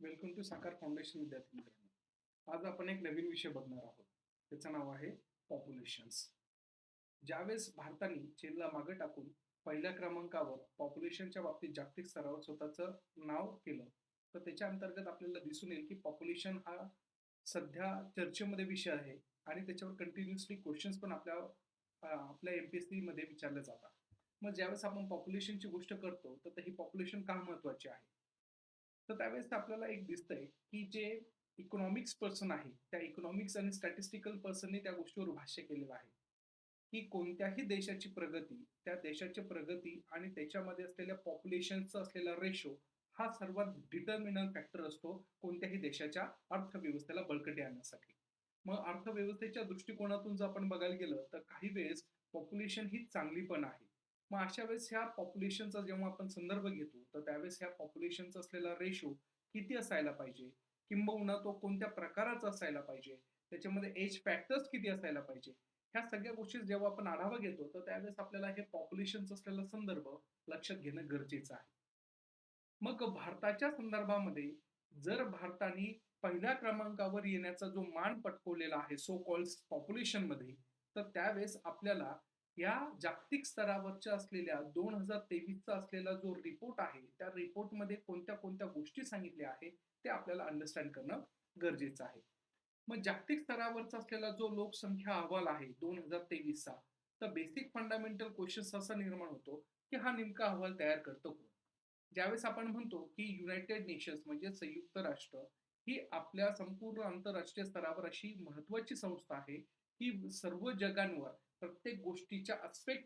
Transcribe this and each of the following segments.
Welcome to साकार foundation विद्यार्थी मित्रांनो. आज आपण एक नवीन विषय बघणार आहोत. त्याचं नाव आहे पॉप्युलेशन्स. ज्यावेळेस भारताने चीनला मागे टाकून पहिल्या क्रमांकावर पॉप्युलेशनच्या बाबतीत जागतिक स्तरावर स्वतःचं नाव केलं, तर त्याच्या अंतर्गत आपल्याला दिसून येईल की पॉप्युलेशन हा सध्या चर्चेमध्ये विषय आहे आणि त्याच्यावर कंटिन्युअसली क्वेश्चन्स पण आपल्या MPSC मध्ये विचारले जातात. मग ज्यावेळेस आपण पॉप्युलेशनची गोष्ट करतो, तर ही पॉप्युलेशन का महत्वाची आहे? तर त्यावेळेस आपल्याला एक दिसतंय की जे इकॉनॉमिक्स पर्सन आहे, त्या इकॉनॉमिक्स आणि स्टॅटिस्टिकल पर्सनने त्या गोष्टीवर भाष्य केलेलं आहे की कोणत्याही देशाची प्रगती, त्या देशाची प्रगती आणि त्याच्यामध्ये असलेल्या पॉप्युलेशनचा असलेला रेशो हा सर्वात डिटर्मिनंट फॅक्टर असतो कोणत्याही देशाच्या अर्थव्यवस्थेला बळकटी आणण्यासाठी. मग अर्थव्यवस्थेच्या दृष्टिकोनातून जर आपण बघायला गेलं तर काही वेळेस पॉप्युलेशन ही चांगली पण आहे. मग अशा वेळेस ह्या पॉप्युलेशनचा जेव्हा आपण संदर्भ घेतो तर त्यावेळेस ह्या पॉप्युलेशनचा असलेला रेशो किती असायला पाहिजे, किंबहुना तो कोणत्या प्रकाराचा असायला पाहिजे, त्याच्यामध्ये एज फॅक्टर्स किती असायला पाहिजे, ह्या सगळ्या गोष्टी जेव्हा आपण आढावा घेतो तर त्यावेळेस आपल्याला हे पॉप्युलेशनचा असलेला संदर्भ लक्षात घेणं गरजेचं आहे. मग भारताच्या संदर्भामध्ये जर भारताने पहिल्या क्रमांकावर येण्याचा जो मान पटकवलेला आहे सो कॉल्ड पॉप्युलेशन मध्ये, तर त्यावेळेस आपल्याला या जागतिक स्तरावरच्या असलेल्या 2023चा असलेला जो रिपोर्ट आहे त्या रिपोर्टमध्ये कोणत्या कोणत्या गोष्टी सांगितल्या आहेत ते आपल्याला अंडरस्टँड करणं गरजेचं आहे. मग जागतिक स्तरावरचा असलेला जो लोकसंख्या अहवाल आहे 2023चा, तर बेसिक फंडामेंटल क्वेश्चन असा निर्माण होतो की हा नेमका अहवाल तयार करतो कोण. ज्यावेळेस आपण म्हणतो की युनायटेड नेशन्स म्हणजे संयुक्त राष्ट्र ही आपल्या संपूर्ण आंतरराष्ट्रीय स्तरावर अशी महत्वाची संस्था आहे की सर्व जगांवर प्रत्येक गोष्टीच्या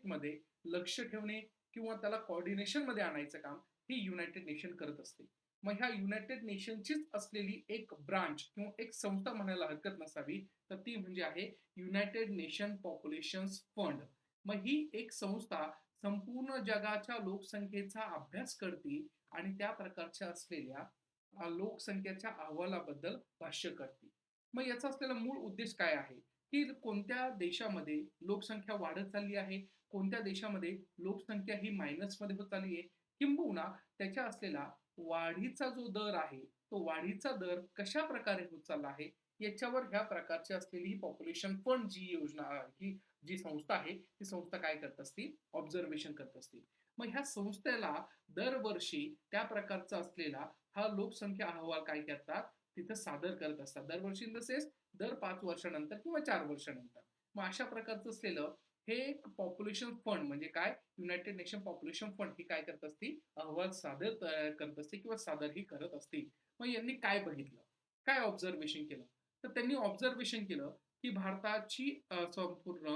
मध्ये लक्ष ठेवणे किंवा त्याला कोऑर्डिनेशन मध्ये आणायचं काम ही युनायटेड नेशन करत असते. मग ह्या युनायटेड नेशनचीच असलेली एक ब्रांच किंवा एक संस्था म्हणायला हरकत नसावी, तर ती म्हणजे आहे युनायटेड नेशन पॉप्युलेशन फंड. मग ही एक संस्था संपूर्ण जगाच्या लोकसंख्येचा अभ्यास करते आणि त्या प्रकारच्या असलेल्या लोकसंख्येच्या अहवालाबद्दल भाष्य करते. मग याचा असलेला मूळ उद्देश काय आहे की कोणत्या देशामध्ये लोकसंख्या वाढत चालली आहे, कोणत्या देशामध्ये लोकसंख्या ही मायनसमध्ये होत चालली आहे, किंबहुना त्याच्या असलेला वाढीचा जो दर आहे तो वाढीचा दर कशा प्रकारे होत चालला आहे, याच्यावर ह्या प्रकारची असलेली ही पॉप्युलेशन फंड जी योजना ही जी संस्था आहे ती संस्था काय करत असते, ऑब्झर्वेशन करत असते. मग ह्या संस्थेला दरवर्षी त्या प्रकारचा असलेला हा लोकसंख्या अहवाल काय करतात, तिथं सादर करत असतात दरवर्षी इन द सेन्स दर 5 वर्षानंतर किंवा 4 वर्षानंतर. मग अशा प्रकारचं असलेलं हे एक पॉप्युलेशन फंड म्हणजे काय, युनायटेड नेशन पॉप्युलेशन फंड ही काय करत असते, अहवाल सादर करत असते किंवा सादरही करत असते. मग यांनी काय बघितलं, काय ऑब्झर्वेशन केलं, तर त्यांनी ऑब्झर्वेशन केलं की भारताची संपूर्ण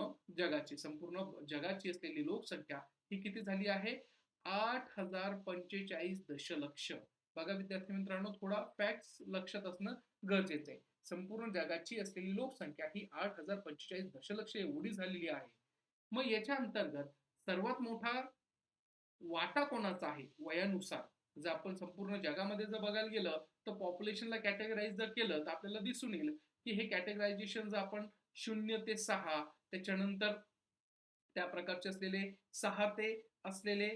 जगाची असलेली लोकसंख्या ही किती झाली आहे, 8,045 दशलक्ष. बघा विद्यार्थी मित्रांनो, थोडा फॅक्ट्स लक्षात असणं गरजेचं आहे. संपूर्ण जगाची असलेली लोकसंख्या ही 8,045 दशलक्ष एवढी झालेली आहे. मग याच्या अंतर्गत सर्वात मोठा वाटा कोणाचा आहे वयानुसार, जर आपण संपूर्ण जगामध्ये जर बघायला गेलं तर पॉप्युलेशनला कॅटेगराईज जर केलं तर आपल्याला दिसून येईल की हे कॅटेगरायझेशन जर आपण 0 ते 6, त्याच्यानंतर त्या प्रकारचे असलेले 6 ते असलेले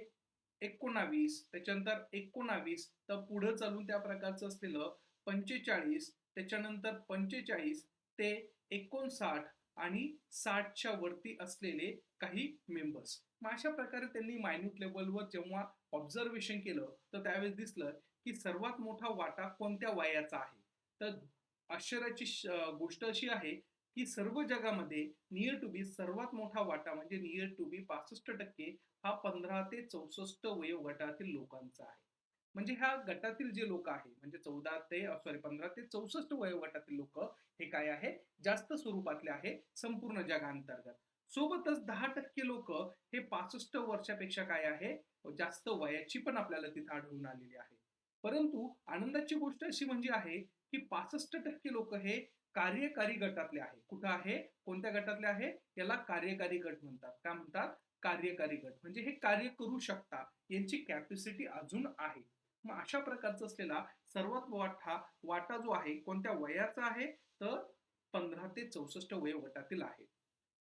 19, त्याच्यानंतर 19 तर पुढे चालून त्या प्रकारचं असलेलं 45, त्याच्यानंतर 45 ते 59 आणि 60च्या वरती असलेले काही मेंबर्स. मग अशा प्रकारे त्यांनी मायन्यूट लेवलवर जेव्हा ऑब्झर्वेशन केलं तर त्यावेळेस दिसलं की सर्वात मोठा वाटा कोणत्या वयाचा आहे. तर आश्चर्याची गोष्ट अशी आहे की सर्व जगामध्ये नियर टू बी सर्वात मोठा वाटा म्हणजे नियर टू बी 65% हा 15 ते 64 वयोगटातील लोकांचा आहे. म्हणजे ह्या गटातील जे लोक आहे म्हणजे 15 ते 64 वयोगटातील लोक हे काय आहे, जास्त स्वरूपातले आहे संपूर्ण जगांतर्गत. सोबतच 10% लोक हे 65 वर्षापेक्षा काय आहे, जास्त वयाची पण आपल्याला तिथे आढळून आलेली आहे. परंतु आनंदाची गोष्ट अशी म्हणजे आहे की 65% लोक हे कार्यकारी गटातले आहे. कुठं आहे, कोणत्या गटातले आहे, याला कार्यकारी गट म्हणतात. काय म्हणतात, कार्यकारी गट. म्हणजे हे कार्य करू शकतात, यांची कॅपॅसिटी अजून आहे. मग अशा प्रकारचा असलेला सर्वात मोठा वाटा जो आहे कोणत्या वयाचा आहे, तर 15 ते 64 वयोगटातील आहे.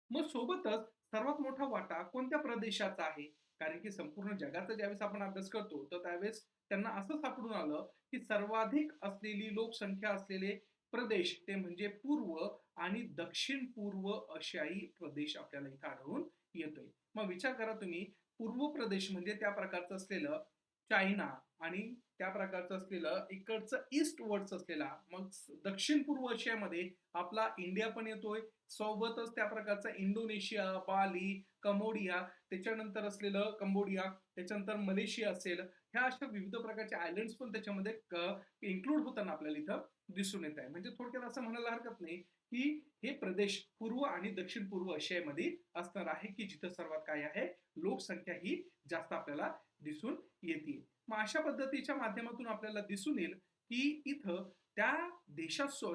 मग सोबतच सर्वात मोठा वाटा कोणत्या प्रदेशाचा आहे, कारण की संपूर्ण जगाचा ज्यावेळेस आपण अभ्यास करतो तर त्यावेळेस त्यांना असं सापडून आलं की सर्वाधिक असलेली लोकसंख्या असलेले प्रदेश ते म्हणजे पूर्व आणि दक्षिण पूर्व आशियाई प्रदेश आपल्याला इथं आढळून येतोय. मग विचार करा तुम्ही, पूर्व प्रदेश म्हणजे त्या प्रकारचं असलेलं चायना आणि त्या प्रकारचं असलेलं इकडचं ईस्ट वर्ड्स असलेला, मग दक्षिण पूर्व आशियामध्ये आपला इंडिया पण येतोय, सोबतच त्या प्रकारचा इंडोनेशिया, बाली, कंबोडिया, त्याच्यानंतर असलेलं कंबोडिया, त्याच्यानंतर मलेशिया असेल, ह्या अशा विविध प्रकारचे आयलंड्स पण त्याच्यामध्ये इन्क्लूड होताना आपल्याला इथं दिसून येत आहे. म्हणजे थोडक्यात असं म्हणायला हरकत नाही की हे प्रदेश पूर्व आणि दक्षिण पूर्व आशियामध्ये असणार आहे की जिथं सर्वात काय आहे, लोकसंख्या ही जास्त आपल्याला दिसून येते. मग अशा पद्धतीच्या माध्यमातून आपल्याला दिसून येईल की इथं त्या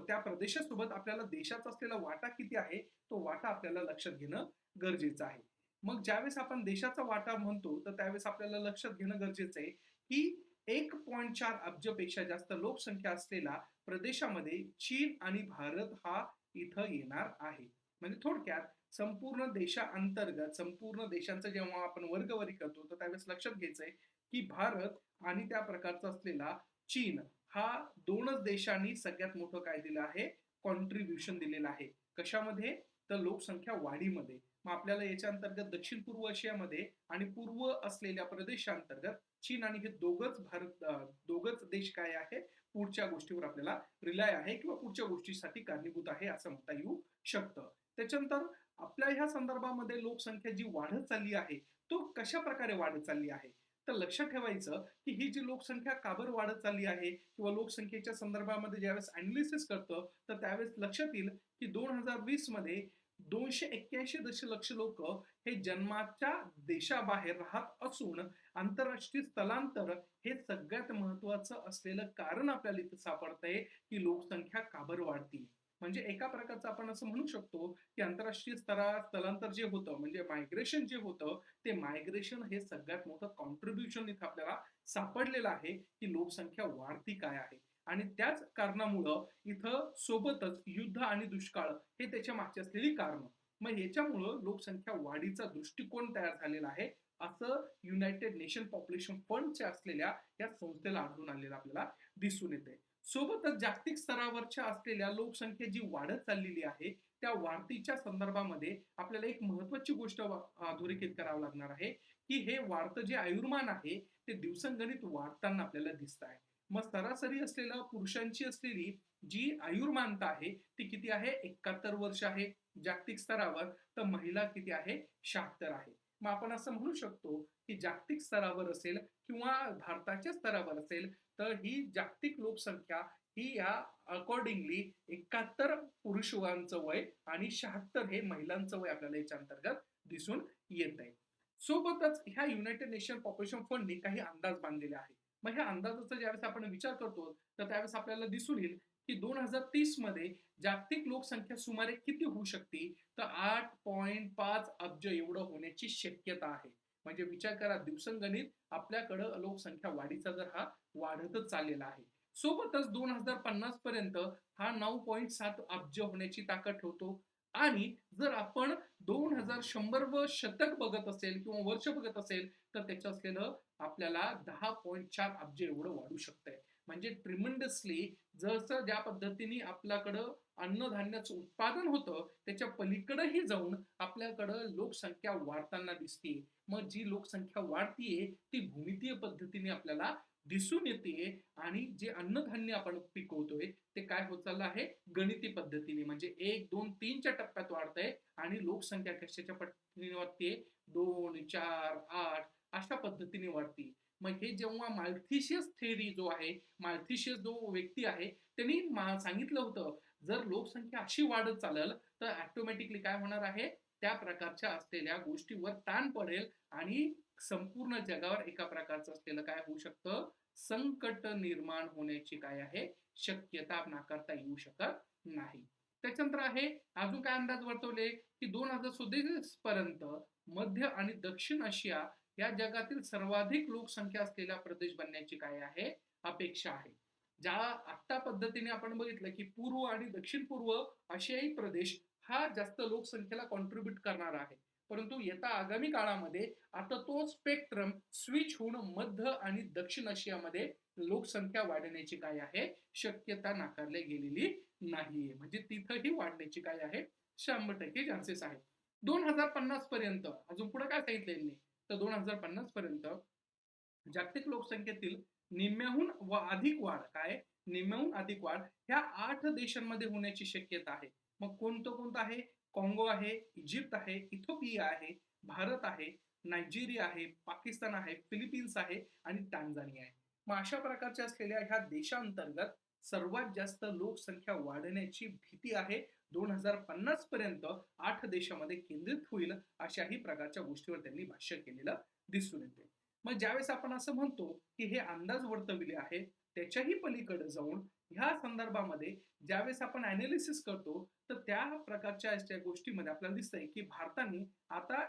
त्या प्रदेशासोबत आपल्याला देशाचा असलेला वाटा किती आहे, तो वाटा आपल्याला लक्षात घेणं गरजेचं आहे. मग ज्यावेळेस आपण देशाचा वाटा म्हणतो तर त्यावेळेस आपल्याला लक्षात घेणं गरजेचं आहे की 1.4 अब्जपेक्षा जास्त लोकसंख्या असलेला प्रदेशामध्ये चीन आणि भारत हा इथं येणार आहे. म्हणजे थोडक्यात संपूर्ण देशांतर्गत संपूर्ण देशांचा जेव्हा आपण वर्गवारी करतो तर त्यावेळेस लक्षात घ्यायचंय की भारत आणि त्या प्रकारचा असलेला चीन हा दोनच देशांनी सगळ्यात मोठं काय दिलं आहे, कॉन्ट्रीब्युशन दिलेलं आहे. कशामध्ये? तर लोकसंख्या वाढीमध्ये. मग आपल्याला याच्या अंतर्गत दक्षिण पूर्व आशियामध्ये आणि पूर्व असलेल्या प्रदेशांतर्गत चीन आणि हे दोघच देश काय आहे, पुढच्या गोष्टीवर आपल्याला रिलाय आहे किंवा पुढच्या गोष्टीसाठी कारणीभूत आहे असं म्हणता येऊ शकतं. त्याच्यानंतर आपल्या ह्या संदर्भामध्ये लोकसंख्या जी वाढत चालली आहे, तो कशा प्रकारे वाढत चालली आहे? तर लक्षात ठेवायचं की ही जी लोकसंख्या का बरं वाढत चालली आहे किंवा लोकसंख्येच्या संदर्भामध्ये ज्यावेळेस अनालिसिस करतं तर त्यावेळेस लक्षात येईल की 2020 मध्ये 281 दशलक्ष लोक हे जन्माच्या देशाबाहेर राहत असून आंतरराष्ट्रीय स्थलांतर हे सगळ्यात महत्वाचं असलेलं कारण आपल्याला इथं सापडतंय की लोकसंख्या का बरं वाढती. म्हणजे एका प्रकारचं आपण असं म्हणू शकतो की आंतरराष्ट्रीय स्थलांतर जे होतं म्हणजे मायग्रेशन जे होतं, ते मायग्रेशन हे सगळ्यात मोठं कॉन्ट्रीब्युशन इथं आपल्याला सापडलेलं आहे की लोकसंख्या वाढती काय आहे. आणि त्याच कारणामुळं इथं सोबतच युद्ध आणि दुष्काळ हे त्याच्या मागची असलेली कारण. मग याच्यामुळं लोकसंख्या वाढीचा दृष्टिकोन तयार झालेला आहे असं युनायटेड नेशन पॉप्युलेशन फंडच्या असलेल्या या संस्थेला आढळून आलेलं आपल्याला दिसून येते. सोबतच जागतिक स्तरावरच्या असलेल्या लोकसंख्या जी वाढत चाललेली आहे त्या वाढतीच्या संदर्भामध्ये आपल्याला एक महत्वाची गोष्ट अधोरेखित करावं लागणार आहे की हे वाढतं जे आयुर्मान आहे ते दिवसंगणित वाढताना आपल्याला दिसत आहे. मग सरासरी असलेला पुरुषांची असलेली जी आयुर्मानता आहे ती किती आहे, 71 वर्ष आहे जागतिक स्तरावर, तर महिला किती आहे, 76 आहे. मग आपण असं म्हणू शकतो की जागतिक स्तरावर असेल किंवा भारताच्या स्तरावर असेल तर ही जागतिक लोकसंख्या ही या अकॉर्डिंगली 71 पुरुषांचं वय आणि 76 हे महिलांचं वय आपल्याला याच्या अंतर्गत दिसून येत आहे. सोबतच ह्या युनायटेड नेशन पॉप्युलेशन फंडने काही अंदाज बांधलेले आहे. मग ह्या अंदाजाचा ज्यावेळेस आपण विचार करतो तर त्यावेळेस आपल्याला दिसून येईल की 2030 मध्ये जागतिक लोकसंख्या सुमारे किती होऊ शकते, तर 8.5 अब्ज एवढं होण्याची शक्यता आहे. म्हणजे विचार करा, दिवसंगणित आपल्याकडं लोकसंख्या वाढीचा जर हा वाढतच चाललेला आहे. सोबतच 2050 पर्यंत हा 9.7 अब्ज होण्याची ताकद ठेवतो. आणि जर आपण 2100 व शतक बघत असेल किंवा वर्ष बघत असेल तर त्याचं असलेलं आपल्याला 10.4 अब्ज एवढं वाढू शकतंय. म्हणजे ट्रिमेंडसली जसं ज्या पद्धतीने आपल्याकडं अन्नधान्याचं उत्पादन होतं त्याच्या पलीकडेही जाऊन आपल्याकडं लोकसंख्या वाढताना दिसते. मग जी लोकसंख्या वाढतीये ती भूमितीय पद्धतीने आपल्याला दिसून येते आणि जे अन्नधान्य आपण पिकवतोय ते काय होत चाललं आहे, गणिती पद्धतीने म्हणजे 1, 2, 3च्या टप्प्यात वाढतंय आणि लोकसंख्या कशाच्या पद्धतीने वाढते, 2, 4, 8 अशा पद्धतीने वाढते. मग हे जेव्हा माल्थिशियस थेअरी जो आहे, माल्थिशियस जो व्यक्ती आहे त्यांनी सांगितलं होतं जर लोकसंख्या अशी वाढत चालेल तर ऑटोमॅटिकली काय होणार आहे, त्या प्रकारच्या असलेल्या गोष्टीवर ताण पडेल आणि संपूर्ण जगावर एका प्रकारचं असलेलं काय होऊ शकतं, संकट निर्माण होण्याची काय आहे, शक्यता नाकारता येऊ शकत नाही. त्याच्यानंतर आहे अजून काय अंदाज वर्तवले की 2037 पर्यंत मध्य आणि दक्षिण आशिया या जगातील सर्वाधिक लोकसंख्या असलेला प्रदेश बनण्याची काय आहे, अपेक्षा आहे. ज्या आत्ता पद्धतीने आपण बघितलं की पूर्व आणि दक्षिण पूर्व आशियाई प्रदेश हा जास्त लोकसंख्येला कॉन्ट्रीब्युट करणार आहे. परंतु येत्या आगामी काळामध्ये आता तो स्पेक्ट्रम स्विच होऊन मध्य आणि दक्षिण आशियामध्ये लोकसंख्या वाढण्याची काय आहे शक्यता नाकारली गेलेली नाहीये. म्हणजे तिथंही वाढण्याची काय आहे 100% चान्सेस आहे. 2050 पर्यंत अजून पुढे काय सांगितलं यांनी तर 2050 पर्यंत जागतिक लोकसंख्येतील निम्म्याहून अधिक वाढ काय निम्म्याहून अधिक वाढ ह्या 8 देशांमध्ये होण्याची शक्यता आहे. मग कोणतं आहे काँगो आहे, इजिप्त आहे, इथिओपिया आहे, भारत आहे, नायजेरिया आहे, पाकिस्तान आहे, फिलिपिन्स आहे आणि टांझानिया आहे. मग अशा प्रकारच्या असलेल्या ह्या देशांतर्गत सर्वात जास्त लोकसंख्या वाढण्याची भीती आहे 2050 पर्यंत 8 देशामध्ये केंद्रित होईल अशाही प्रकारच्या गोष्टीवर त्यांनी भाष्य केलेलं दिसून येते. मग ज्यावेळेस आपण असं म्हणतो की हे अंदाज वर्तविले आहेत त्याच्याही पलीकडे जाऊन ह्या संदर्भामध्ये ज्यावेळेस आपण अनालिसिस करतो तर त्या प्रकारच्या गोष्टीमध्ये आपल्याला दिसतंय की भारताने आता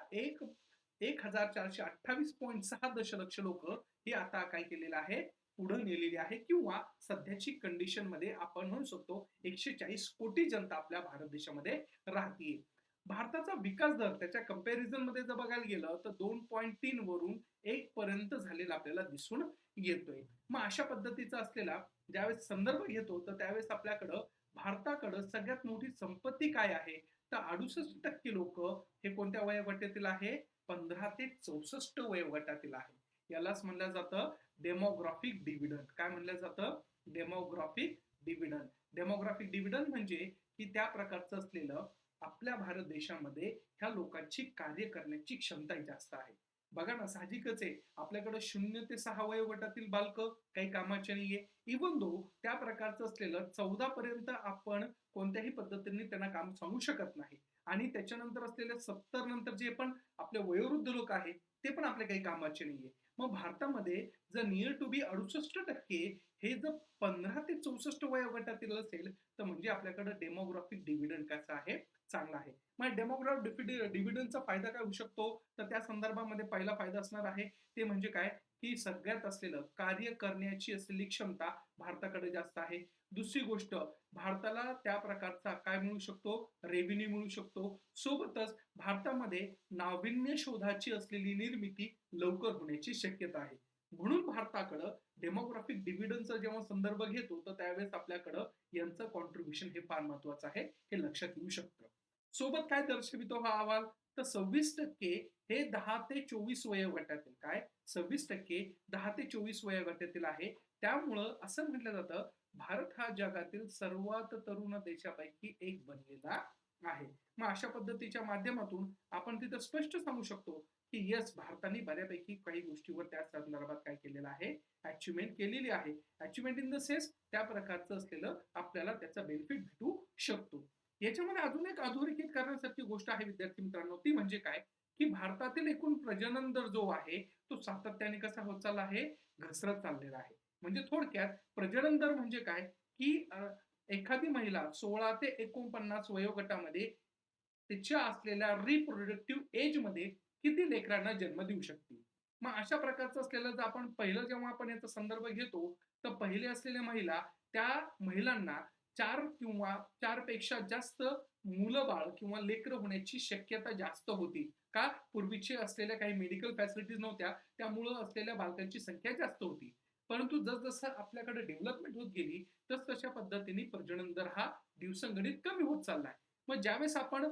1428.6 दशलक्ष लोक हे आता काय केलेलं आहे पुढे नेलेली आहे किंवा सध्याची कंडिशन मध्ये आपण म्हणू शकतो 140 कोटी जनता आपल्या भारत देशामध्ये राहतीये. भारताचा विकास दर त्याच्या कंपॅरिझन मध्ये जर बघायला गेलं तर 2.3 वरून 1 पर्यंत झालेला आपल्याला दिसून येतोय. मग अशा पद्धतीचा असलेला ज्यावेळेस संदर्भ घेतो तर त्यावेळेस आपल्याकडं भारताकडं सगळ्यात मोठी संपत्ती काय आहे तर 68% लोक हे कोणत्या वयोगटातील आहे 15 ते 64 वयोगटातील आहे. यालाच म्हणलं जातं डेमोग्राफिक डिव्हिडंड. काय म्हणलं जातं डेमोग्राफिक डिव्हिडंड. डेमोग्राफिक डिव्हिडंड म्हणजे की त्या प्रकारचं असलेलं आपल्या भारत देशामध्ये ह्या लोकांची कार्य करण्याची क्षमता जास्त आहे. बघा ना साहजिकच आहे आपल्याकडे 0 ते 6 वयोगटातील बालक काही कामाचे नाहीये. इवन दो त्या प्रकारचं असलेलं 14 पर्यंत आपण कोणत्याही पद्धतीने त्यांना काम सांगू शकत नाही आणि त्याच्यानंतर असलेले 70 नंतर जे पण आपले वयोवृद्ध लोक आहेत ते पण आपले काही कामाचे नाहीये. मग भारतामध्ये जर नियर टू बी 68% हे जर 15 ते 64 वयोगटातील असेल तर म्हणजे आपल्याकडे डेमोग्राफिक डिव्हिडंड कसा आहे चांगला आहे. मग डेमोग्राफिक डिव्हिडंडचा फायदा काय होऊ शकतो तर त्या संदर्भामध्ये पहिला फायदा असणार आहे ते म्हणजे काय की सगळ्यात असलेलं कार्य करण्याची असलेली क्षमता भारताकडे जास्त आहे. दुसरी गोष्ट भारताला त्या प्रकारचा काय मिळू शकतो रेव्हेन्यू मिळू शकतो. सोबतच भारतामध्ये नाविन्य शोधाची असलेली निर्मिती लवकर होण्याची शक्यता आहे. म्हणून भारताकडं डेमोग्राफिक डिव्हिडंडचा जेव्हा संदर्भ घेतो तर त्यावेळेस आपल्याकडं यांचं कॉन्ट्रीब्युशन हे फार महत्वाचं आहे हे लक्षात येऊ शकतं. सोबत काय दर्शवितो हा अहवाल तर 26% हे 10 ते 24 वयोगटातील काय 26% 10 ते 24 वयोगटातील आहे. त्यामुळं असं म्हटलं जातं भारत हा जगातील सर्वात तरुण देशापैकी एक बनलेला आहे. मग अशा पद्धतीच्या माध्यमातून आपण तिथं स्पष्ट सांगू शकतो की यस भारताने बऱ्यापैकी काही गोष्टीवर त्या संदर्भात काय केलेलं आहे अचिव्हमेंट केलेली आहे. अचिव्हमेंट इन द सेन्स त्या प्रकारचं असलेलं आपल्याला त्याचा बेनिफिट भेटू शकतो. याच्यामध्ये अजून एक अधोरेखित करण्यासारखी गोष्ट आहे विद्यार्थी मित्रांनो ती म्हणजे काय की भारतातील एकूण प्रजनन दर जो आहे तो सातत्याने कसा होत चालला आहे घसरत चाललेला आहे. म्हणजे थोडक्यात प्रजनन दर म्हणजे काय की एखादी महिला 16 ते 49 वयोगटामध्ये तिच्या असलेल्या रिप्रोडक्टिव्ह एज मध्ये किती लेकरांना जन्म देऊ शकते. मग अशा प्रकारचं असलेलं जर आपण पहिलं जेव्हा आपण याचा संदर्भ घेतो तर पहिले असलेल्या महिला त्या महिलांना 4 किंवा 4 पेक्षा जास्त मुलं बाळ किंवा लेकरं होण्याची शक्यता जास्त होती. का पूर्वीचे असलेल्या काही मेडिकल फॅसिलिटीज नव्हत्या त्यामुळं असलेल्या बालकांची संख्या जास्त होती. परंतु जसजसं आपल्याकडे डेव्हलपमेंट होत गेली तस तशा पद्धतीने प्रजनन दर हा दिवसेंगणिक कमी होत चाललाय. मग ज्यावेळेस आपण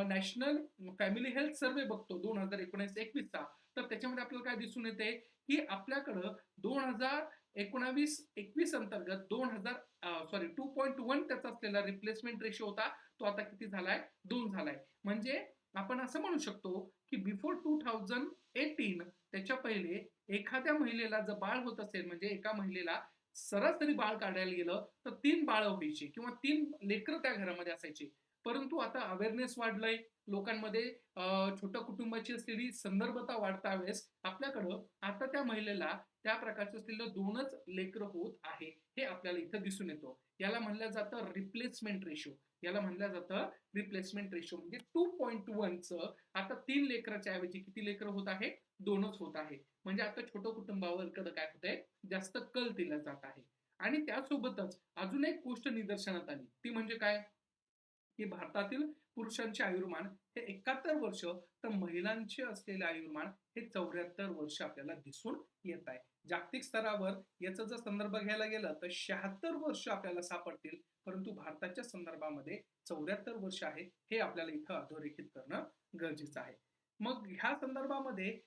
नॅशनल फॅमिली हेल्थ सर्व्हे बघतो 2019-21 चा तर त्याच्यामध्ये आपल्याला काय दिसून येते की आपल्याकडं 2019-21 अंतर्गत 2.1 त्याचा असलेला रिप्लेसमेंट रेशो होता तो आता किती झालाय 2 झालाय. म्हणजे आपण असं म्हणू शकतो की बिफोर 2018 त्याच्या पहिले एखाद्या महिलेला जर बाळ होत असेल म्हणजे एका महिलेला सरासरी बाळ काढायला गेलं तर 3 बाळ व्हायची किंवा 3 लेकरं त्या घरामध्ये असायची. परंतु आता अवेअरनेस वाढलंय लोकांमध्ये छोट्या कुटुंबाची असलेली संदर्भता वाढता वेळेस आपल्याकडं आता त्या महिलेला त्या प्रकारचं असलेलं 2च लेकरं होत आहे हे आपल्याला इथं दिसून येतो. याला म्हणलं जातं रिप्लेसमेंट रेशो. याला म्हणलं जातं रिप्लेसमेंट रेशो म्हणजे 2.1 चं आता 3 लेकराच्या ऐवजी किती लेकरं होत आहे 2च होत आहे. म्हणजे आता छोटं कुटुंबावर काय होतंय जास्त कल दिला जात आहे. आणि त्यासोबतच अजून एक गोष्ट निदर्शनात आली ती म्हणजे काय की भारतातील पुरुषांचे आयुर्मान हे 71 वर्ष, तर महिलांचे असलेले आयुर्मान हे 74 वर्ष आपल्याला दिसून येत आहे. जागतिक स्तरावर याचा जर संदर्भ घ्यायला गेला तर 76 वर्ष आपल्याला सापडतील, परंतु भारताच्या संदर्भामध्ये 74 वर्ष आहे हे आपल्याला इथं अधोरेखित करणं गरजेचं आहे. मग ह्या संदर्भामध्ये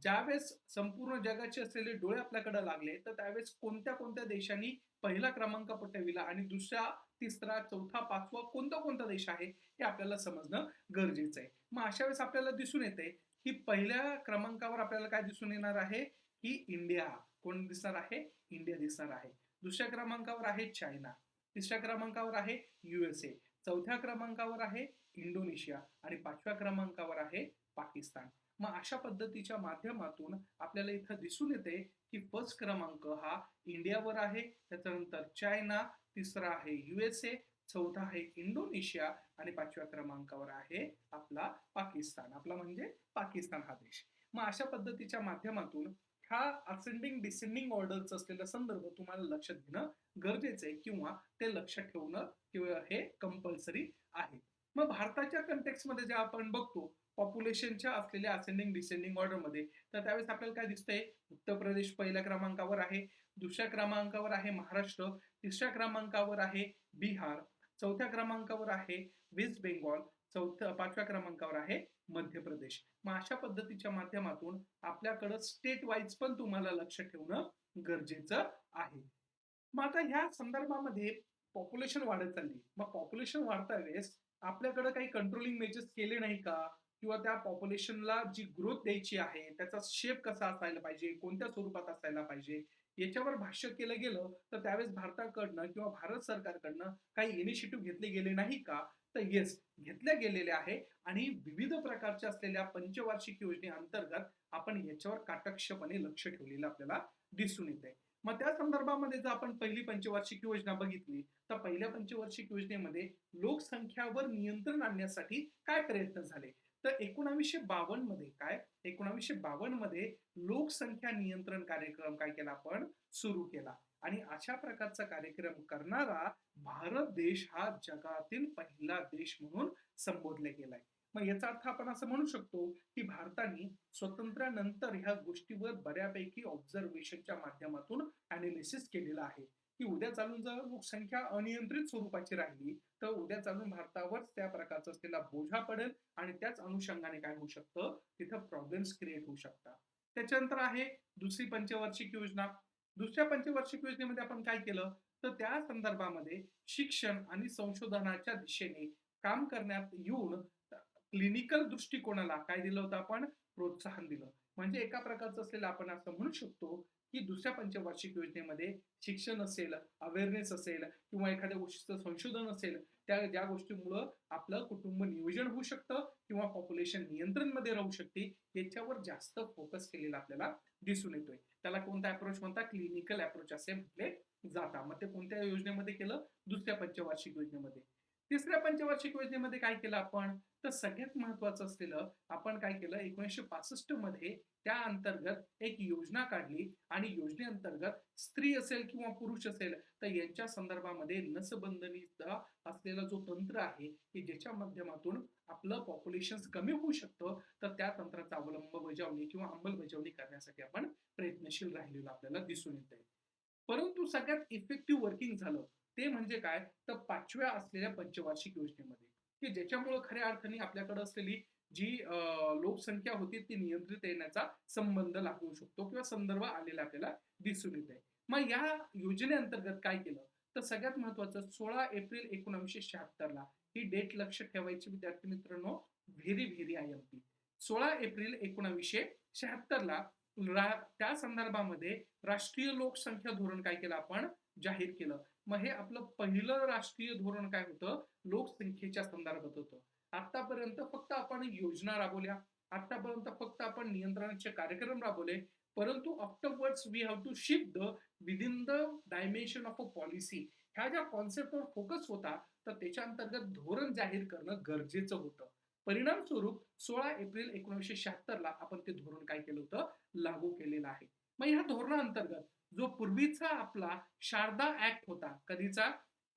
ज्यावेळेस संपूर्ण जगाचे असलेले डोळे आपल्याकडे लागले, तर त्यावेळेस कोणत्या कोणत्या देशांनी पहिला क्रमांक पटविला आणि दुसरा, तिसरा, चौथा, पाचवा कोणता कोणता देश आहे हे आपल्याला समजणं गरजेचं आहे. मग अशा वेळेस आपल्याला दिसून येते की पहिल्या क्रमांकावर आपल्याला काय दिसून येणार आहे की इंडिया. कोण दिसणार आहे? इंडिया दिसणार आहे. दुसऱ्या क्रमांकावर आहे चायना, तिसऱ्या क्रमांकावर आहे USA, चौथ्या क्रमांकावर आहे इंडोनेशिया आणि पाचव्या क्रमांकावर आहे पाकिस्तान. मग अशा पद्धतीच्या माध्यमातून आपल्याला इथं दिसून येते की फर्स्ट क्रमांक हा इंडियावर आहे, त्याच्यानंतर चायना, तिसरा आहे USA, चौथा आहे इंडोनेशिया आणि पाचव्या क्रमांकावर आहे आपला पाकिस्तान. आपला म्हणजे पाकिस्तान हा देश. मग अशा पद्धतीच्या माध्यमातून हा असेंडिंग डिसेंडिंग ऑर्डरचा असलेला संदर्भ तुम्हाला लक्षात घेणं गरजेचं आहे किंवा ते लक्षात ठेवणं किंवा हे कंपल्सरी आहे. मग भारताच्या कंटेक्समध्ये जे आपण बघतो पॉप्युलेशनच्या असलेल्या असेंडिंग डिसेंडिंग ऑर्डरमध्ये, तर त्यावेळेस आपल्याला काय दिसतंय? उत्तर प्रदेश पहिल्या क्रमांकावर आहे, दुसऱ्या क्रमांकावर आहे महाराष्ट्र, तिसऱ्या क्रमांकावर आहे बिहार, चौथ्या क्रमांकावर आहे वेस्ट बेंगॉल, पाचव्या क्रमांकावर आहे मध्य प्रदेश. मग अशा पद्धतीच्या माध्यमातून आपल्याकडं स्टेट वाईज पण तुम्हाला लक्ष ठेवणं गरजेचं आहे. मग आता ह्या संदर्भामध्ये पॉप्युलेशन वाढत चालली. मग पॉप्युलेशन वाढता वेळेस आपल्याकडे काही कंट्रोलिंग मेजर्स केले नाही का? किंवा त्या पॉप्युलेशनला जी ग्रोथ द्यायची आहे त्याचा शेप कसा असायला पाहिजे, कोणत्या स्वरूपात असायला पाहिजे, याच्यावर भाष्य केलं गेलं तर त्यावेळेस भारताकडनं किंवा भारत सरकारकडनं काही इनिशिएटिव्ह घेतले गेले नाही का? तर येस, घेतल्या गेलेले आहे आणि विविध प्रकारच्या असलेल्या पंचवार्षिक योजनेअंतर्गत आपण याच्यावर काटक्षपणे लक्ष ठेवलेलं आपल्याला दिसून येते. मग त्या संदर्भामध्ये जर आपण पहिली पंचवार्षिक योजना बघितली तर पहिल्या पंचवार्षिक योजनेमध्ये लोकसंख्यावर नियंत्रण आणण्यासाठी काय प्रयत्न झाले? तर 1952 मध्ये काय? 1952 मध्ये लोकसंख्या नियंत्रण कार्यक्रम काय केला आपण? सुरू केला. आणि अशा प्रकारचा कार्यक्रम करणारा भारत देश हा जगातील पहिला देश म्हणून संबोधला गेलाय. मग याचा अर्थ आपण असं म्हणू शकतो की भारताने स्वातंत्र्यानंतर ह्या गोष्टीवर बऱ्यापैकी ऑब्झर्वेशनच्या माध्यमातून अनालिसिस केलेलं आहे की उद्या चालून जर लोकसंख्या अनियंत्रित स्वरूपाची राहिली तर उद्या चालून भारतावर त्या प्रकारचा असलेला बोजा पडेल आणि त्याच अनुषंगाने काय होऊ शकतं? तिथं प्रॉब्लेम्स क्रिएट होऊ शकतात. त्याच्यानंतर आहे दुसरी पंचवार्षिक योजना. दुसऱ्या पंचवार्षिक योजनेमध्ये आपण काय केलं? तर त्या संदर्भामध्ये शिक्षण आणि संशोधनाच्या दिशेने काम करण्यात येऊन क्लिनिकल दृष्टिकोनाला काय दिलं होतं आपण? प्रोत्साहन दिलं. म्हणजे एका प्रकारचं असलेलं आपण असं म्हणू शकतो की दुसऱ्या पंचवार्षिक योजनेमध्ये शिक्षण असेल, अवेअरनेस असेल किंवा एखाद्या गोष्टीचं संशोधन असेल, त्या ज्या गोष्टीमुळं आपलं कुटुंब नियोजन होऊ शकतं किंवा पॉप्युलेशन नियंत्रणमध्ये राहू शकते, याच्यावर जास्त फोकस केलेला आपल्याला दिसून येतोय. त्याला कोणता अप्रोच म्हणतात? क्लिनिकल अप्रोच असे म्हटले जातात. मग ते कोणत्या योजनेमध्ये केलं? दुसऱ्या पंचवार्षिक योजनेमध्ये. तिसऱ्या पंचवार्षिक योजनेमध्ये काय केलं आपण? तर सगळ्यात महत्वाचं असलेलं आपण काय केलं? 1965 मध्ये त्या अंतर्गत एक योजना काढली आणि योजनेअंतर्गत स्त्री असेल किंवा पुरुष असेल तर यांच्या संदर्भामध्ये नसबंधनीचा असलेला जो तंत्र आहे की ज्याच्या माध्यमातून आपलं पॉप्युलेशन कमी होऊ शकतं, तर त्या तंत्राचा अवलंबबजावणी किंवा अंमलबजावणी करण्यासाठी आपण प्रयत्नशील राहिलेलो आपल्याला दिसून येत आहे. परंतु सगळ्यात इफेक्टिव्ह वर्किंग झालं ते म्हणजे काय? तर पाचव्या असलेल्या पंचवार्षिक योजनेमध्ये, की ज्याच्यामुळे खऱ्या अर्थाने आपल्याकडे असलेली जी लोकसंख्या होती ती नियंत्रित येण्याचा संबंध लागू शकतो किंवा संदर्भ आलेला आपल्याला दिसून येत आहे. मग या योजनेअंतर्गत काय केलं? तर सगळ्यात महत्वाचं 16 एप्रिल 1976 ला ही डेट लक्षात ठेवायची विद्यार्थी मित्रांनो, व्हेरी व्हेरी IMP. 16 एप्रिल 1976 ला त्या संदर्भामध्ये राष्ट्रीय लोकसंख्या धोरण काय केलं आपण? जाहीर केलं. मग हे आपलं पहिलं राष्ट्रीय धोरण काय होतं? लोकसंख्येच्या संदर्भात होतं. आतापर्यंत फक्त आपण योजना राबवल्या, आतापर्यंत फक्त आपण नियंत्रणाचे कार्यक्रम राबवले, परंतु afterwards we have to shift the within the dimension of a policy. ह्या ज्या कॉन्सेप्टवर फोकस होता तर त्याच्या अंतर्गत धोरण जाहीर करणं गरजेचं होतं. परिणाम स्वरूप 16 एप्रिल 1976 ला आपण ते धोरण काय केलं होतं? लागू केलेलं आहे. मग ह्या धोरणाअंतर्गत जो पूर्वीचा आपला शारदा ऍक्ट होता, कधीचा?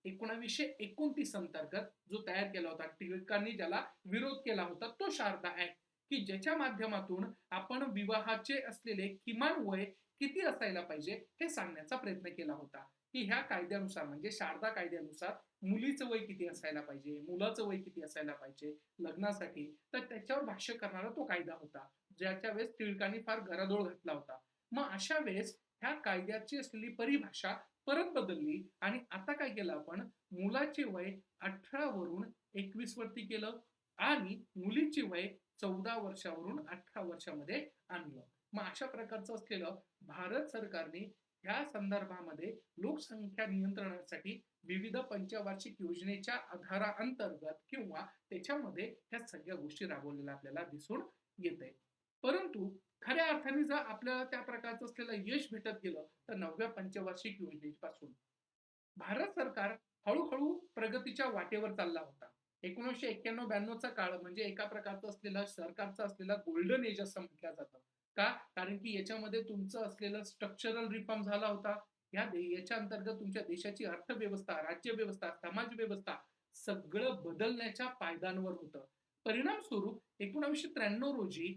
1929 अंतर्गत जो तयार केला होता, टिळकांनी ज्याला विरोध केला होता, तो शारदा ऍक्ट, की ज्याच्या माध्यमातून आपण विवाहाचे असलेले किमान वय किती असायला पाहिजे हे सांगण्याचा प्रयत्न केला होता. की ह्या कायद्यानुसार म्हणजे शारदा कायद्यानुसार मुलीचं वय किती असायला पाहिजे, मुलाचं वय किती असायला पाहिजे लग्नासाठी, तर त्याच्यावर भाष्य करणारा तो कायदा होता, ज्याच्या वेळेस टिळकांनी फार गदारोळ घातला होता. मग अशा वेळेस ह्या कायद्याची असलेली परिभाषा परत बदलली आणि आता काय केलं आपण, मुलाचे वय 18 वरून 21 वरती केलं आणि मुलीची वय 14 वर्षावरून 18 वर्षामध्ये आणलं. मग अशा प्रकारचं असलेलं भारत सरकारने ह्या संदर्भामध्ये लोकसंख्या नियंत्रणासाठी विविध पंचवार्षिक योजनेच्या आधाराअंतर्गत किंवा त्याच्यामध्ये ह्या सगळ्या गोष्टी राबवलेल्या आपल्याला दिसून येत आहे. परंतु खऱ्या अर्थाने जर आपल्याला त्या प्रकारचं असलेलं यश भेटत गेलं तर 9व्या पंचवार्षिक योजनेपासून भारत सरकार हळूहळू प्रगतीच्या वाटेवर चालला होता. 1991-92चा काळ म्हणजे एका प्रकारचं असलेला सरकारचा असलेला गोल्डन एज असं म्हटलं जातं. का? कारण की याच्यामध्ये तुमचं असलेलं स्ट्रक्चरल रिफॉर्म झाला होता. याच्या अंतर्गत तुमच्या देशाची अर्थव्यवस्था, राज्यव्यवस्था, समाज व्यवस्था सगळं बदलण्याच्या पायदानवर होतं. परिणाम स्वरूप 1993 रोजी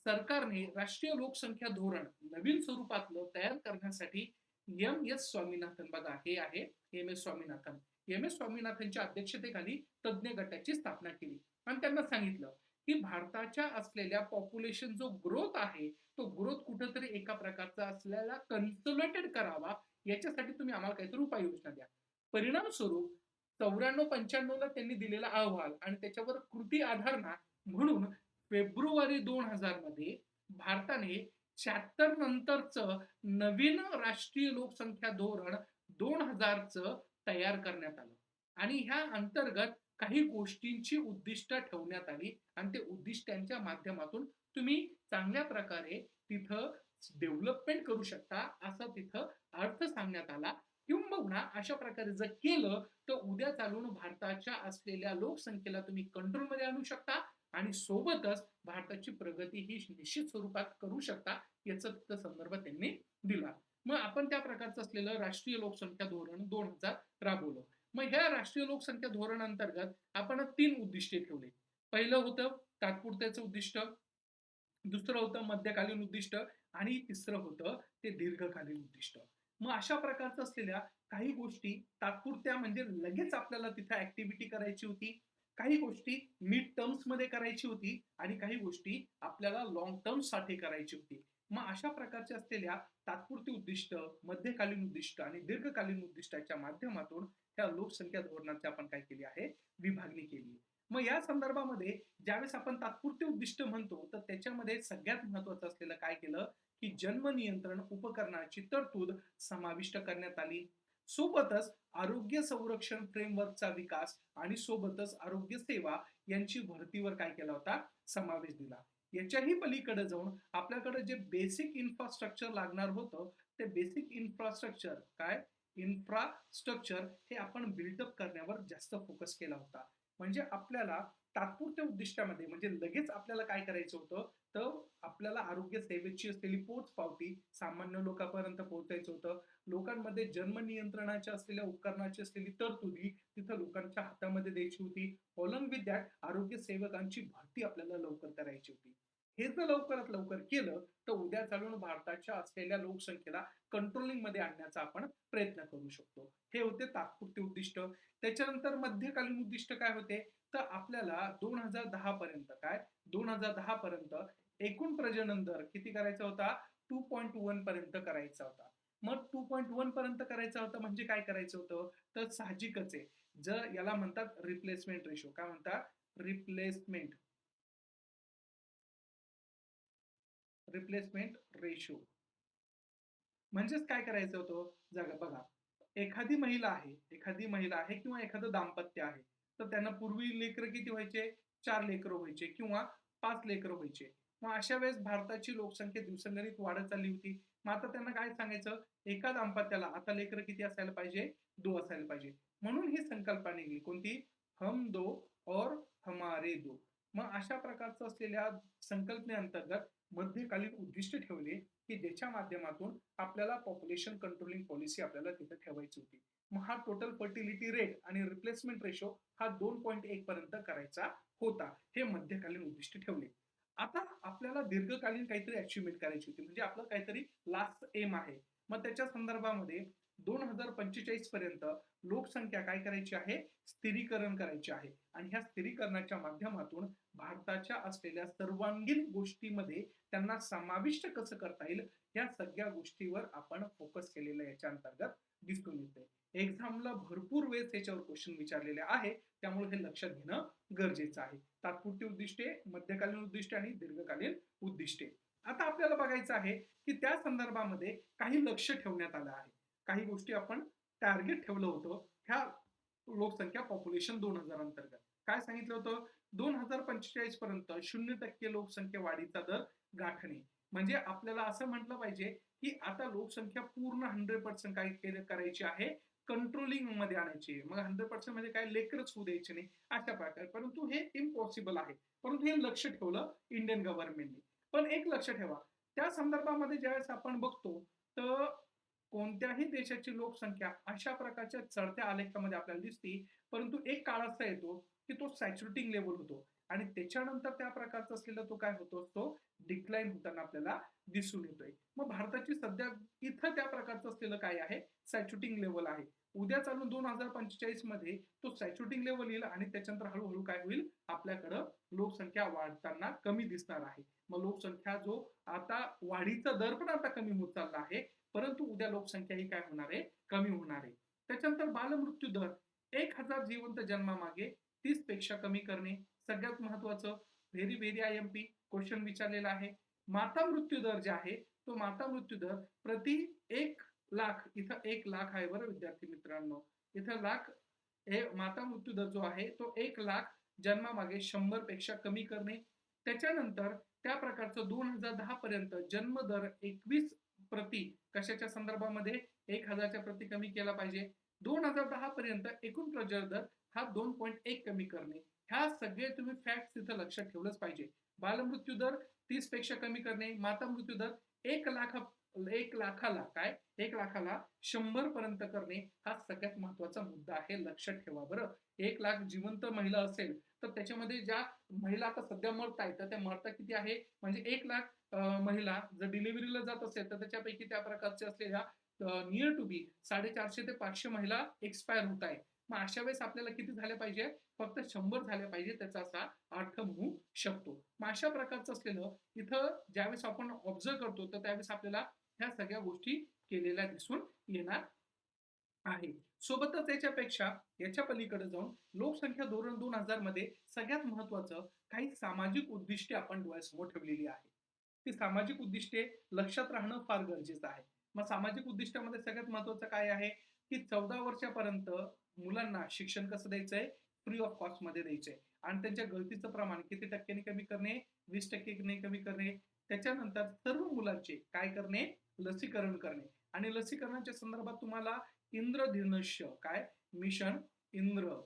सरकारने राष्ट्रीय लोकसंख्या धोरण नवीन स्वरूपातलं तयार करण्यासाठी एम एस स्वामीनाथन, बघा हे आहे M S Swaminathan, M S स्वामीनाथनच्या अध्यक्षतेखाली तज्ज्ञ गटाची स्थापना केली आणि त्यांना सांगितलं की भारताच्या असलेल्या पॉप्युलेशन जो ग्रोथ आहे तो ग्रोथ कुठेतरी एका प्रकारचा असलेला कन्सोलेटेड करावा, याच्यासाठी तुम्ही आम्हाला काहीतरी उपाययोजना द्या. परिणाम स्वरूप 94-95 ला त्यांनी दिलेला अहवाल आणि त्याच्यावर कृती आधारणा म्हणून फेब्रुवारी 2000 मध्ये भारताने 76 नंतरचं नवीन राष्ट्रीय लोकसंख्या धोरण 2000चं तयार करण्यात आलं आणि ह्या अंतर्गत काही गोष्टींची उद्दिष्ट ठेवण्यात आली आणि ते उद्दिष्टांच्या माध्यमातून तुम्ही चांगल्या प्रकारे तिथं डेव्हलपमेंट करू शकता असं तिथं अर्थ सांगण्यात आला. किंबहुना अशा प्रकारे जर केलं तर उद्या चालून भारताच्या असलेल्या लोकसंख्येला तुम्ही कंट्रोलमध्ये आणू शकता आणि सोबतच भारताची प्रगती ही निश्चित स्वरूपात करू शकता, याचा तिथं संदर्भ त्यांनी दिला. मग आपण त्या प्रकारचं असलेलं राष्ट्रीय लोकसंख्या धोरण 2000 राबवलं. मग ह्या राष्ट्रीय लोकसंख्या धोरण अंतर्गत आपण 3 उद्दिष्टे ठेवले. पहिलं होतं तात्पुरत्याचं उद्दिष्ट, दुसरं होतं मध्यकालीन उद्दिष्ट आणि तिसरं होतं ते दीर्घकालीन उद्दिष्ट. मग अशा प्रकारचं असलेल्या काही गोष्टी तात्पुरत्या म्हणजे लगेच आपल्याला तिथे ऍक्टिव्हिटी करायची होती, काही गोष्टी मिड टर्म्स मध्ये करायची होती आणि काही गोष्टी आपल्याला लॉंग टर्म साठी करायची होती. मग अशा प्रकारच्या असलेल्या तात्पुरती उद्दिष्ट, मध्यकालीन उद्दिष्ट आणि दीर्घकालीन उद्दिष्टाच्या माध्यमातून त्या लोकसंख्या धोरणाची आपण काय केली आहे, विभागणी केली. मग या संदर्भामध्ये ज्यावेळेस आपण तात्पुरते उद्दिष्ट म्हणतो तर त्याच्यामध्ये सगळ्यात महत्वाचं असलेलं काय केलं की जन्म नियंत्रण उपकरणाची तरतूद समाविष्ट करण्यात आली. सोबतच आरोग्य संरक्षण फ्रेमवर्कचा विकास आणि सोबतच आरोग्य सेवा यांची भरतीवर काय केला होता, समावेश दिला. याच्याही पलीकडे जाऊन आपल्याकडे जे बेसिक इन्फ्रास्ट्रक्चर लागणार होतं ते बेसिक इन्फ्रास्ट्रक्चर काय, इन्फ्रास्ट्रक्चर हे आपण बिल्डअप करण्यावर जास्त फोकस केला होता. म्हणजे आपल्याला तात्पुरत्या उद्दिष्टामध्ये म्हणजे लगेच आपल्याला काय करायचं होतं, तर आपल्याला आरोग्य सेवेची असलेली पोच पावती सामान्य लोकांपर्यंत पोहोचायचं होतं. लोकांमध्ये जन्म नियंत्रणाच्या असलेल्या उपकरणाची असलेली तरतुदी तिथं लोकांच्या हातामध्ये द्यायची होती. अलॉंग विथ दॅट आरोग्य सेवकांची भरती आपल्याला लवकर करायची होती. हे जर लवकरात लवकर केलं तर उद्या चालून भारताच्या असलेल्या लोकसंख्येला कंट्रोलिंग मध्ये आणण्याचा आपण प्रयत्न करू शकतो. हे होते तात्पुरते उद्दिष्ट. त्याच्यानंतर मध्यकालीन उद्दिष्ट काय होते, तर आपल्याला 2010 पर्यंत काय, 2010 पर्यंत एकूण प्रजनन दर किती करायचा होता, 2.1 पर्यंत करायचा होता. मग 2.1 पर्यंत करायचा होता म्हणजे काय करायचं होतं, तर साहजिकच आहे, जर याला म्हणतात रिप्लेसमेंट रेशो, काय म्हणतात, रिप्लेसमेंट रिप्लेसमेंट रेशो म्हणजेच काय करायचं होतं, जागा बघा, एखादी महिला आहे किंवा एखादं दाम्पत्य आहे, तर त्यांना पूर्वी लेकरं किती व्हायचे, 4 लेकरं व्हायचे किंवा 5 लेकरं व्हायचे. मग अशा वेळेस भारताची लोकसंख्या दिवसेंदिवस वाढत चालली होती. मग आता त्यांना काय सांगायचं, एका दाम्पत्याला आता लेकरं किती असायला पाहिजे, 2 असायला पाहिजे. म्हणून ही संकल्पना निघली कोणती, हम दो और हमारे दो. मग अशा प्रकारचं असलेल्या संकल्पनेअंतर्गत मध्यकालीन उद्दिष्ट ठेवले की ज्याच्या माध्यमातून आपल्याला पॉप्युलेशन कंट्रोलिंग पॉलिसी आपल्याला तिथे ठेवायची होती. मग हा टोटल फर्टिलिटी रेट आणि रिप्लेसमेंट रेशो हा 2.1 पर्यंत करायचा होता. हे मध्यकालीन उद्दिष्ट ठेवले. आता आपल्याला दीर्घकालीन काहीतरी अचिव्हमेंट करायची होती, म्हणजे आपलं काहीतरी लास्ट एम आहे. मग त्याच्या संदर्भामध्ये 2045 पर्यंत लोकसंख्या काय करायची आहे, स्थिरीकरण करायची आहे. आणि ह्या स्थिरीकरणाच्या माध्यमातून भारताच्या असलेल्या सर्वांगीण गोष्टीमध्ये त्यांना समाविष्ट कसं करता येईल, या सगळ्या गोष्टीवर आपण फोकस केलेलं याच्या अंतर्गत दिसून येते. एक्झामला भरपूर वेळेस याच्यावर क्वेश्चन विचारलेले आहे, त्यामुळे हे लक्षात घेणं गरजेचं आहे. तात्पुरती उद्दिष्टे, मध्यकालीन उद्दिष्टे आणि दीर्घकालीन उद्दिष्टे. आता आपल्याला बघायचं आहे की त्या संदर्भामध्ये काही लक्ष ठेवण्यात आलं आहे. काही गोष्टी आपण टार्गेट ठेवलं होतं ह्या लोकसंख्या पॉप्युलेशन 2000 अंतर्गत. काय सांगितलं होतं, 2045 पर्यंत 0% लोकसंख्या वाढीचा दर गाठणे. म्हणजे आपल्याला असं म्हटलं पाहिजे की आता लोकसंख्या पूर्ण 100% काय करायची आहे, कंट्रोलिंग मध्ये आणायची. मग 100% म्हणजे काय, लेकरच होऊ द्यायचे नाही अशा प्रकारे. परंतु हे इम्पॉसिबल आहे, परंतु हे लक्ष ठेवलं इंडियन गव्हर्नमेंटने. पण एक लक्ष ठेवा, त्या संदर्भामध्ये ज्यावेळेस आपण बघतो तर कोणत्याही देशाची लोकसंख्या अशा प्रकारच्या चढत्या आलेखामध्ये आपल्याला दिसते, परंतु एक काळ असा येतो की तो सॅच्युरेटिंग लेवल होतो आणि त्याच्यानंतर त्या प्रकारचा असलेला तो काय होतो, तो डिक्लाइन होताना आपल्याला दिसून येतोय. मग भारताची सध्या इथं त्या प्रकारचं असलेलं काय आहे, सॅच्युरेटिंग लेवल आहे. उद्या चालून 2045 मध्ये तो सॅच्युरेटिंग लेवल येईल आणि त्याच्यानंतर हळूहळू काय होईल, आपल्याकडं लोकसंख्या वाढताना कमी दिसणार आहे. मग लोकसंख्या जो आता वाढीचा दर पण आता कमी होत चालला आहे, परंतु उद्या लोकसंख्या ही काय होणार आहे, कमी होणार आहे. त्याच्यानंतर बालमृत्यू दर 1000 जिवंत जन्मामागे 30 पेक्षा कमी करणे. सगळ्यात महत्वाचं, व्हेरी व्हेरी IMP क्वेश्चन विचारलेला आहे. माता मृत्यू दर जे आहे, तो माता मृत्यू दर प्रति 1 लाख, इथं 1 लाख आहे बरं विद्यार्थी मित्रांनो, इथं लाख, हे माता मृत्यू दर जो आहे तो 1 लाख जन्मामागे 100 पेक्षा कमी करणे. त्याच्यानंतर त्या प्रकारचं 2010 पर्यंत जन्म दर 21 प्रति कशाच्या संदर्भामध्ये, 1000च्या प्रति कमी केला पाहिजे. 2010 पर्यंत एकूण प्रजनन दर हा 2.1 कमी करणे. ह्या सगळे तुम्ही फॅक्ट तिथं लक्षात ठेवलंच पाहिजे. बालमृत्यू दर 30 पेक्षा कमी करणे, माता मृत्यू दर 1 लाखाला काय, 1 लाखाला 100 पर्यंत करणे, हा सगळ्यात महत्वाचा मुद्दा आहे. लक्षात ठेवा बरं. 1 लाख जिवंत महिला असेल तर त्याच्यामध्ये ज्या महिला आता सध्या मरत आहेत, तर त्या मरता किती आहे, म्हणजे 1 लाख महिला जर डिलिव्हरीला जात असेल तर त्याच्यापैकी त्या प्रकारचे असलेल्या नियर टू बी 450 ते 500 महिला एक्सपायर होत आहेत. मग अशा वेळेस आपल्याला किती झाले पाहिजे, फक्त 100 झाले पाहिजे, त्याचा असा अर्थ होऊ शकतो. मग अशा प्रकारचं असलेलं इथं ज्यावेळेस आपण ऑब्झर्व करतो तर त्यावेळेस आपल्याला ह्या सगळ्या गोष्टी केलेल्या दिसून येणार आहे. सोबतच याच्यापेक्षा याच्या पलीकडे जाऊन लोकसंख्या धोरण 2000 मध्ये सगळ्यात महत्वाचं काही सामाजिक उद्दिष्टे आपण डोळ्यासमोर ठेवलेली आहे. ती सामाजिक उद्दिष्टे लक्षात राहणं फार गरजेचं आहे. मग सामाजिक उद्दिष्टामध्ये सगळ्यात महत्वाचं काय आहे की 14 वर्षापर्यंत मुलांना शिक्षण कसं द्यायचंय, फ्री ऑफ कॉस्ट मध्ये द्यायचंय आणि त्यांच्या गळतीचं प्रमाण किती टक्क्यांनी कमी करणे, 20% कमी करणे. त्याच्यानंतर सर्व मुलांचे काय करणे, लसीकरण करणे. आणि लसीकरणाच्या संदर्भात तुम्हाला इंद्रधनुष्य काय, मिशन इंद्र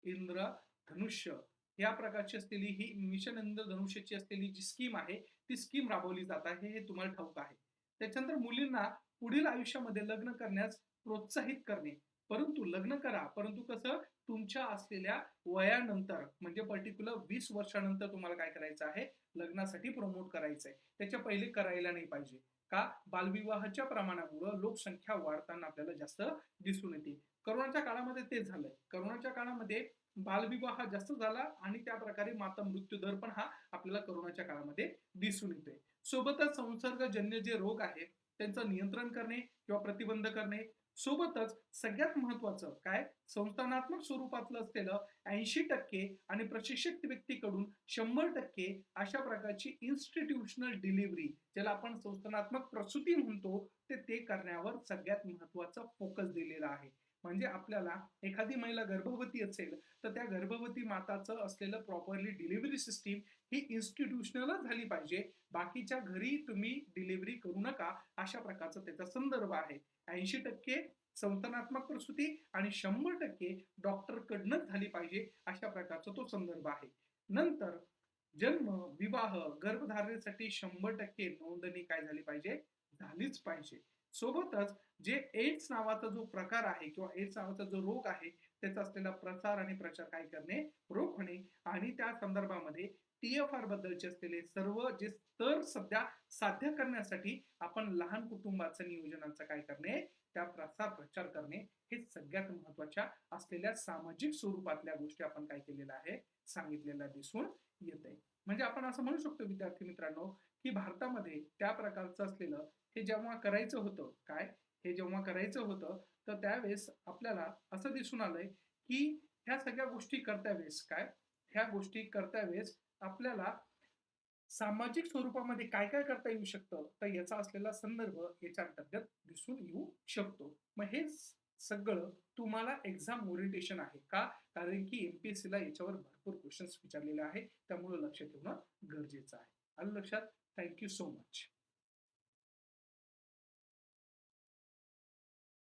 इंद्रधनुष्य या प्रकारची असलेली ही मिशन इंद्रधनुष्यची असलेली जी स्कीम आहे, ती स्कीम राबवली जात आहे, हे तुम्हाला ठाऊक आहे. त्याच्यानंतर मुलींना पुढील आयुष्यामध्ये लग्न करण्यास प्रोत्साहित करणे. परंतु लग्न करा, परंतु कसं, तुमच्या असलेल्या वयानंतर, म्हणजे पर्टिक्युलर 20 वर्षानंतर तुम्हाला काय करायचं आहे, लग्नासाठी प्रमोट करायचं आहे. त्याच्या पहिले करायला नाही पाहिजे. का, बालविवाहाच्या प्रमाणामुळे लोकसंख्या वाढताना आपल्याला जास्त दिसून येते. करोनाच्या काळामध्ये ते झालंय. करोनाच्या काळामध्ये बालविवाह जास्त झाला आणि त्या प्रकारे माता मृत्यू दर पण हा आपल्याला करोनाच्या काळामध्ये दिसून येतोय. सोबतच संसर्गजन्य जे रोग आहेत त्यांचं नियंत्रण करणे किंवा प्रतिबंध करणे. सोबतच सगळ्यात महत्वाचं काय, संस्थानात्मक स्वरूपातलं असलेलं 80% आणि प्रशिक्षित व्यक्तीकडून 100% अशा प्रकारची इन्स्टिट्यूशनल डिलिव्हरी, ज्याला आपण संस्थानात्मक प्रसूती म्हणतो, ते करण्यावर सगळ्यात महत्वाचा फोकस दिलेला आहे. म्हणजे आपल्याला एखादी महिला गर्भवती असेल तर त्या गर्भवती माताचं असलेलं प्रॉपरली डिलिव्हरी सिस्टीम ही इन्स्टिट्यूशनलच झाली पाहिजे. बाकीच्या घरी तुम्ही डिलिव्हरी करू नका, अशा प्रकारचा त्याचा संदर्भ आहे. 80% संस्थानात्मक प्रसूती आणि 100% डॉक्टर कडनंच झाली पाहिजे, अशा प्रकारचा तो संदर्भ आहे. नंतर जन्म, विवाह, गर्भधारणेसाठी 100% नोंदणी काय झाली पाहिजे? झालीच पाहिजे. सोबतच जे एड्स नावाचा जो प्रकार आहे किंवा एड्स नावाचा जो रोग आहे, त्याचा असलेला प्रसार आणि प्रचार काय करणे? रोखणे आणि त्या संदर्भामध्ये TFR बद्दलचे असलेले सर्व जे स्तर सध्या साध्य करण्यासाठी आपण लहान कुटुंबाचं नियोजनाचं काय करणे? त्या प्रसार प्रचार करणे हे सगळ्यात महत्त्वाच्या असलेल्या सामाजिक स्वरूपातल्या गोष्टी आपण काय केलेल्या आहे? सांगितलेल्या दिसून येते. म्हणजे आपण असं म्हणू शकतो विद्यार्थी मित्रांनो, की भारतामध्ये त्या प्रकारचं असलेलं हे जेव्हा करायचं होतं, काय? हे जेव्हा करायचं होतं, तर त्यावेळेस आपल्याला असं दिसून आलंय, की ह्या सगळ्या गोष्टी करत्या वेळेस काय? ह्या गोष्टी करत्या वेळेस आपल्याला सामाजिक स्वरूपामध्ये काय काय करता येऊ शकतं, तर याचा असलेला संदर्भ याच्या अंतर्गत दिसून येऊ शकतो. मग हे सगळं तुम्हाला एक्झाम ओरिएंटेशन आहे का? कारण की MPSC ला याच्यावर भरपूर क्वेश्चन्स विचारलेले आहे, त्यामुळे लक्ष ठेवणं गरजेचं आहे. आलं लक्षात? Thank you so much.